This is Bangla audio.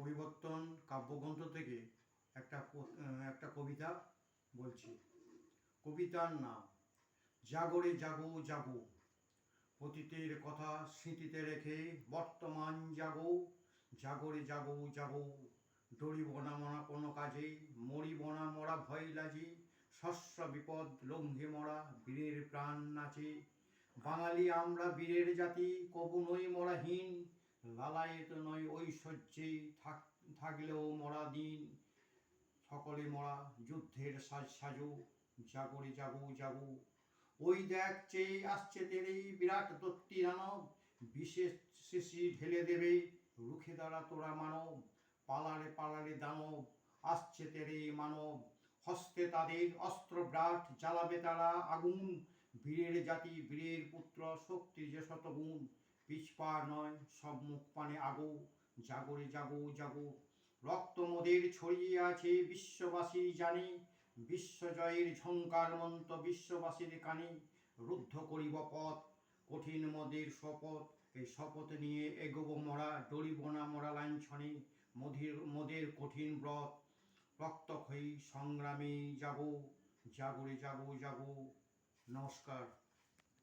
পরিবর্তন কাব্যগ্রন্থ থেকে একটা কবিতা বলছি। কবিতার নাম জাগরে জাগো জাগো, অতীতের কথা স্মৃতিতে রেখে বর্তমান জাগো। জাগরে জাগো জাগো, ডরিব না মরা কোনো কাজে, মরিব না মরা ভয় লাজে। শস্য বিপদ লঙ্ঘে মরা বীরের প্রাণ নাচে। বাঙালি আমরা বীরের জাতি, কবু নই মরাহীন। লালায়েত নয় ঐশ্বর্যে থাকলেও মরা দিন। সকলে মরা যুদ্ধের সাজ সাজো, জাগরে জাগো জাগো। ওই দেখ চেয়ে আসছে তেরে বিরাট দত্তি দানব, বিশেষ শিশি ঢেলে দেবে, রুখে দাঁড়া তোরা মানব। পালারে পালারে দানব, আসছে তেরে মানব, হস্তে তাদের অস্ত্র ব্রাট, জ্বালাবে তারা আগুন। বীরের জাতি বীরের পুত্র, শক্তি যে শতগুণ। পিছপা নয় সব মুখ পানে আগো, জাগরে জাগো জাগো। রক্ত মোদের ছড়িয়ে আছে বিশ্ববাসী জানে, বিশ্বজয়ের ঝঙ্কার মন্ত্র বিশ্ববাসীর কানে। রুদ্ধ করিব পথ, কঠিন মোদের শপথ, এই শপথ নিয়ে এগোব মরা, ডরিব না মরা লাঞ্ছনে। মোদের কঠিন ব্রত, রক্তক্ষয়ী সংগ্রামে যাব, জাগরে জাগো জাগো। নমস্কার।